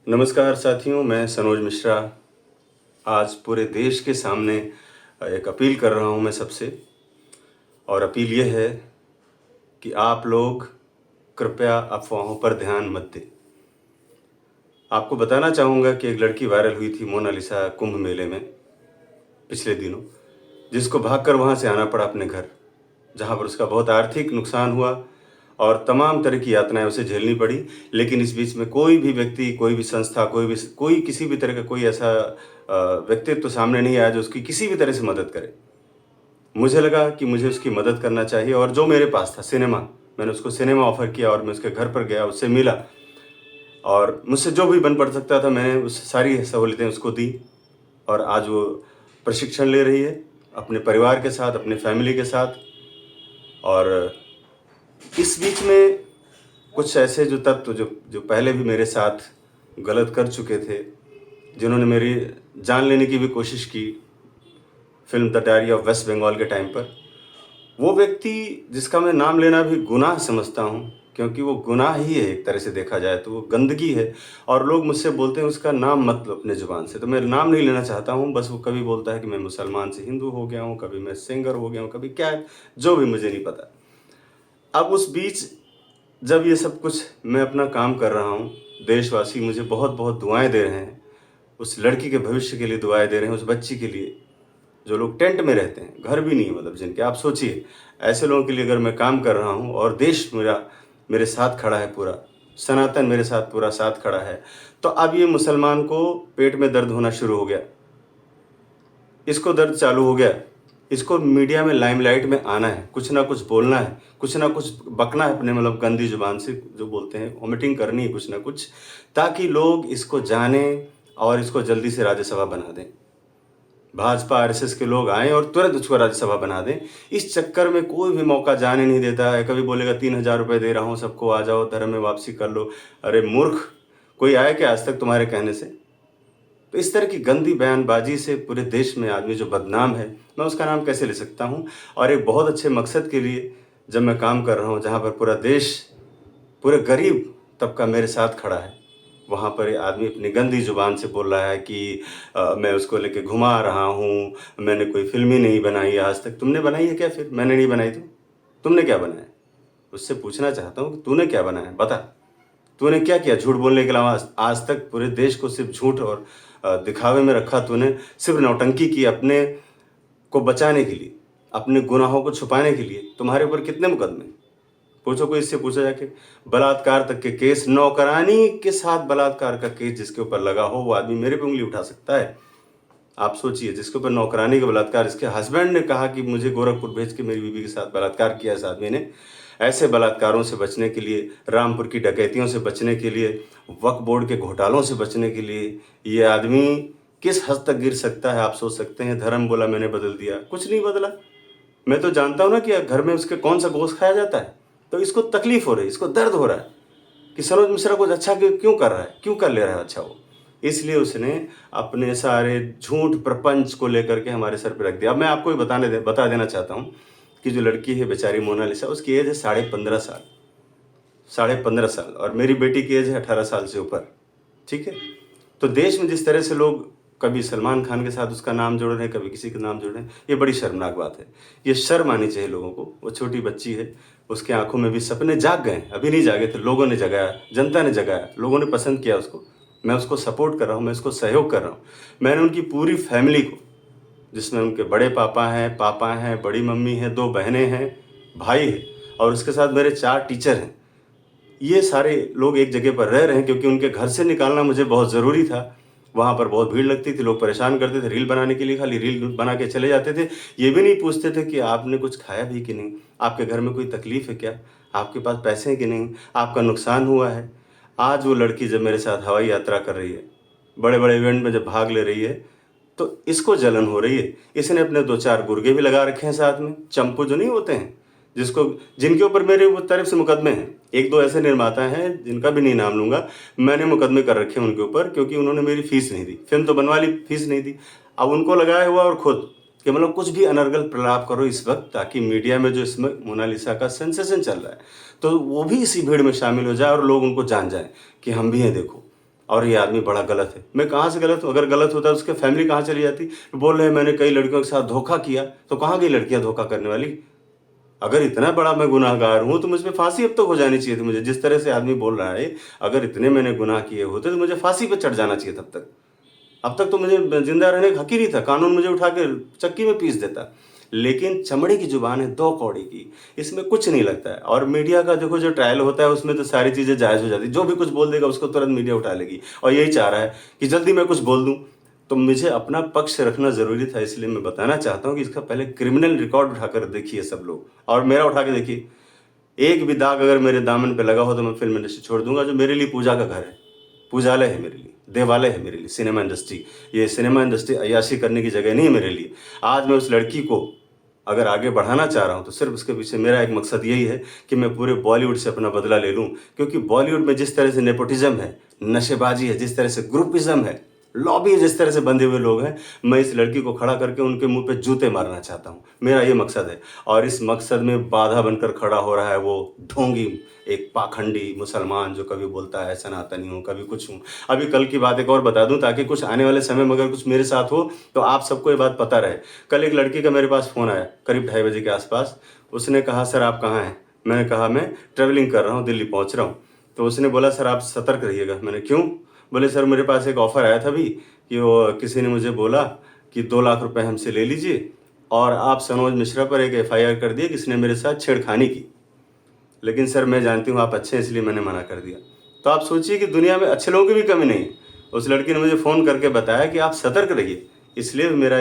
नमस्कार साथियों, मैं सनोज मिश्रा आज पूरे देश के सामने एक अपील कर रहा हूं मैं सबसे। और अपील ये है कि आप लोग कृपया अफवाहों पर ध्यान मत दें। आपको बताना चाहूँगा कि एक लड़की वायरल हुई थी, मोनालिसा, कुंभ मेले में पिछले दिनों, जिसको भागकर वहाँ से आना पड़ा अपने घर, जहाँ पर उसका बहुत आर्थिक नुकसान हुआ और तमाम तरह की यातनाएं उसे झेलनी पड़ी। लेकिन इस बीच में कोई भी व्यक्ति, कोई भी संस्था, कोई किसी भी तरह का कोई ऐसा व्यक्तित्व तो सामने नहीं आया जो उसकी किसी भी तरह से मदद करे। मुझे लगा कि मुझे उसकी मदद करना चाहिए और जो मेरे पास था सिनेमा, मैंने उसको सिनेमा ऑफर किया और मैं उसके घर पर गया, उससे मिला और मुझसे जो भी बन पड़ सकता था मैंने उस सारी सहूलियतें उसको दी। और आज वो प्रशिक्षण ले रही है अपने परिवार के साथ, अपने फैमिली के साथ। और इस बीच में कुछ ऐसे जो तत्व जो जो पहले भी मेरे साथ गलत कर चुके थे, जिन्होंने मेरी जान लेने की भी कोशिश की film the diary of West Bengal के टाइम पर, वो व्यक्ति जिसका मैं नाम लेना भी गुनाह समझता हूँ, क्योंकि वो गुनाह ही है एक तरह से देखा जाए तो, वो गंदगी है। और लोग मुझसे बोलते हैं उसका नाम मत लो अपने ज़ुबान से, तो मैं नाम नहीं लेना चाहता हूँ। बस वो कभी बोलता है कि मैं मुसलमान से हिंदू हो गया हूँ, कभी मैं सिंगर हो गया हूँ, कभी क्या है, जो भी मुझे नहीं पता। अब उस बीच जब ये सब कुछ मैं अपना काम कर रहा हूँ, देशवासी मुझे बहुत बहुत दुआएं दे रहे हैं, उस लड़की के भविष्य के लिए दुआएं दे रहे हैं, उस बच्ची के लिए, जो लोग टेंट में रहते हैं, घर भी नहीं मतलब जिनके, आप सोचिए ऐसे लोगों के लिए अगर मैं काम कर रहा हूँ और देश मेरा मेरे साथ खड़ा है, पूरा सनातन मेरे साथ पूरा साथ खड़ा है, तो अब ये मुसलमान को पेट में दर्द होना शुरू हो गया, इसको दर्द चालू हो गया, इसको मीडिया में लाइमलाइट में आना है, कुछ ना कुछ बोलना है, कुछ ना कुछ बकना है अपने मतलब गंदी जुबान से, जो बोलते हैं वॉमिटिंग करनी है कुछ ना कुछ, ताकि लोग इसको जाने और इसको जल्दी से राज्यसभा बना दें। भाजपा आरएसएस के लोग आएं और तुरंत उसको राज्यसभा बना दें। इस चक्कर में कोई भी मौका जाने नहीं देता है। कभी बोलेगा 3,000 रुपये दे रहा हूँ, सबको आ जाओ, धर्म में वापसी कर लो। अरे मूर्ख, कोई आया क्या आज तक तुम्हारे कहने से? तो इस तरह की गंदी बयानबाजी से पूरे देश में आदमी जो बदनाम है, मैं उसका नाम कैसे ले सकता हूँ? और एक बहुत अच्छे मकसद के लिए जब मैं काम कर रहा हूँ, जहाँ पर पूरा देश, पूरे गरीब तबका मेरे साथ खड़ा है, वहाँ पर ये आदमी अपनी गंदी ज़ुबान से बोल रहा है कि मैं उसको लेके घुमा रहा हूँ, मैंने कोई फिल्म ही नहीं बनाई आज तक। तुमने बनाई है क्या? फिर मैंने नहीं बनाई तो तुमने क्या बनाया? उससे पूछना चाहता हूँ कि तूने क्या बनाया, बता। तूने क्या किया? झूठ बोलने के अलावा आज तक पूरे देश को सिर्फ झूठ और दिखावे में रखा तूने, सिर्फ नौटंकी की अपने को बचाने के लिए, अपने गुनाहों को छुपाने के लिए। तुम्हारे ऊपर कितने मुकदमे? पूछो, कोई इससे पूछा जाके। बलात्कार तक के केस, नौकरानी के साथ बलात्कार का केस जिसके ऊपर लगा हो, वो आदमी मेरे पे उंगली उठा सकता है? आप सोचिए, जिसके ऊपर नौकरानी का बलात्कार, इसके हस्बैंड ने कहा कि मुझे गोरखपुर भेज के मेरी बीवी के साथ बलात्कार किया इस आदमी ने। ऐसे बलात्कारों से बचने के लिए, रामपुर की डकैतियों से बचने के लिए, वक्फ बोर्ड के घोटालों से बचने के लिए ये आदमी किस हद तक गिर सकता है, आप सोच सकते हैं। धर्म बोला मैंने बदल दिया, कुछ नहीं बदला। मैं तो जानता हूँ ना कि घर में उसके कौन सा गोश्त खाया जाता है, तो इसको तकलीफ हो रही है, इसको दर्द हो रहा है कि सनोज मिश्रा कुछ अच्छा क्यों कर रहा है, क्यों कर ले रहा है अच्छा वो। इसलिए उसने अपने सारे झूठ प्रपंच को लेकर के हमारे सर पे रख दिया। अब मैं आपको बता देना चाहता हूँ कि जो लड़की है बेचारी मोनालिसा, उसकी एज है 15.5 साल, 15.5 साल, और मेरी बेटी की एज है 18 साल से ऊपर। ठीक है, तो देश में जिस तरह से लोग कभी सलमान खान के साथ उसका नाम जोड़ रहे हैं, कभी किसी का नाम जोड़ रहे हैं, ये बड़ी शर्मनाक बात है। ये शर्म आनी चाहिए लोगों को। वो छोटी बच्ची है, उसके आंखों में भी सपने जाग गए, अभी नहीं जागे थे, लोगों ने जगाया, जनता ने जगाया, लोगों ने पसंद किया उसको। मैं उसको सपोर्ट कर रहा हूँ, मैं उसको सहयोग कर रहा हूँ। मैंने उनकी पूरी फैमिली को, जिसमें उनके बड़े पापा हैं, बड़ी मम्मी हैं, 2 बहनें हैं, भाई है, और उसके साथ मेरे 4 टीचर हैं, ये सारे लोग एक जगह पर रह रहे हैं, क्योंकि उनके घर से निकालना मुझे बहुत ज़रूरी था। वहाँ पर बहुत भीड़ लगती थी, लोग परेशान करते थे रील बनाने के लिए, खाली रील बना के चले जाते थे। ये भी नहीं पूछते थे कि आपने कुछ खाया भी कि नहीं, आपके घर में कोई तकलीफ़ है क्या, आपके पास पैसे हैं कि नहीं, आपका नुकसान हुआ है। आज वो लड़की जब मेरे साथ हवाई यात्रा कर रही है, बड़े बड़े इवेंट में जब भाग ले रही है, तो इसको जलन हो रही है। इसने अपने 2-4 गुर्गे भी लगा रखे हैं साथ में, चंपू जो नहीं होते हैं, जिनके ऊपर मेरे वो तरफ से मुकदमे हैं। 1-2 ऐसे निर्माता हैं जिनका भी नहीं नाम लूंगा, मैंने मुकदमे कर रखे हैं उनके ऊपर, क्योंकि उन्होंने मेरी फीस नहीं दी, फिल्म तो बनवा ली, फीस नहीं दी। अब उनको लगाया हुआ और खुद कि मतलब कुछ भी अनर्गल प्रलाप करो इस वक्त, ताकि मीडिया में जो इसमें मोनालिसा का सेंसेशन चल रहा है, तो वो भी इसी भीड़ में शामिल हो जाए और लोग उनको जान जाए कि हम भी हैं, देखो। और ये आदमी बड़ा गलत है। मैं कहाँ से गलत हूँ? अगर गलत होता तो उसके फैमिली कहाँ चली जाती? बोल रहे हैं मैंने कई लड़कियों के साथ धोखा किया, तो कहाँ गई लड़कियाँ धोखा करने वाली? अगर इतना बड़ा मैं गुनाहगार हूँ तो मुझ पे फांसी अब तक हो जानी चाहिए थी मुझे। जिस तरह से आदमी बोल रहा है, अगर इतने मैंने गुनाह किए होते तो मुझे फांसी पे चढ़ जाना चाहिए तब तक। अब तक तो मुझे जिंदा रहने का हक ही नहीं था, कानून मुझे उठा के चक्की में पीस देता। लेकिन चमड़े की जुबान है, 2 कौड़ी की, इसमें कुछ नहीं लगता है। और मीडिया का देखो जो ट्रायल होता है उसमें तो सारी चीज़ें जायज़ हो जाती है। जो भी कुछ बोल देगा उसको तुरंत मीडिया उठा लेगी और यही चाह रहा है कि जल्दी मैं कुछ बोल दूँ। तो मुझे अपना पक्ष रखना ज़रूरी था, इसलिए मैं बताना चाहता हूँ कि इसका पहले क्रिमिनल रिकॉर्ड उठाकर देखिए सब लोग, और मेरा उठा के देखिए। एक भी दाग अगर मेरे दामन पे लगा हो तो मैं फिल्म इंडस्ट्री छोड़ दूंगा, जो मेरे लिए पूजा का घर है, पूजालय है मेरे लिए, देवालय है मेरे लिए सिनेमा इंडस्ट्री। ये सिनेमा इंडस्ट्री अय्याशी करने की जगह नहीं है मेरे लिए। आज मैं उस लड़की को अगर आगे बढ़ाना चाह रहा हूँ तो सिर्फ उसके पीछे मेरा एक मकसद यही है कि मैं पूरे बॉलीवुड से अपना बदला ले लूँ। क्योंकि बॉलीवुड में जिस तरह से नेपोटिज्म है, नशेबाजी है, जिस तरह से ग्रुपिज्म है, लॉबी जिस तरह से बंधे हुए लोग हैं, मैं इस लड़की को खड़ा करके उनके मुंह पे जूते मारना चाहता हूँ। मेरा ये मकसद है, और इस मकसद में बाधा बनकर खड़ा हो रहा है वो ढोंगी, एक पाखंडी मुसलमान जो कभी बोलता है सनातनी हूँ, कभी कुछ हूँ। अभी कल की बात एक और बता दूं ताकि कुछ आने वाले समय में अगर कुछ मेरे साथ हो तो आप सबको ये बात पता रहे। कल एक लड़की का मेरे पास फ़ोन आया करीब 2:30 बजे के आसपास। उसने कहा सर आप कहाँ हैं? मैंने कहा मैं ट्रैवलिंग कर रहा हूँ, दिल्ली पहुँच रहा हूँ। तो उसने बोला सर आप सतर्क रहिएगा। मैंने क्यों? बोले सर मेरे पास एक ऑफ़र आया था अभी कि वो किसी ने मुझे बोला कि 2 लाख रुपए हमसे ले लीजिए, और आप सनोज मिश्रा पर एक FIR कर दिए कि इसने मेरे साथ छेड़खानी की। लेकिन सर मैं जानती हूँ आप अच्छे हैं इसलिए मैंने मना कर दिया। तो आप सोचिए कि दुनिया में अच्छे लोगों की भी कमी नहीं है। उस लड़की ने मुझे फ़ोन करके बताया कि आप सतर्क रहिए, इसलिए मेरा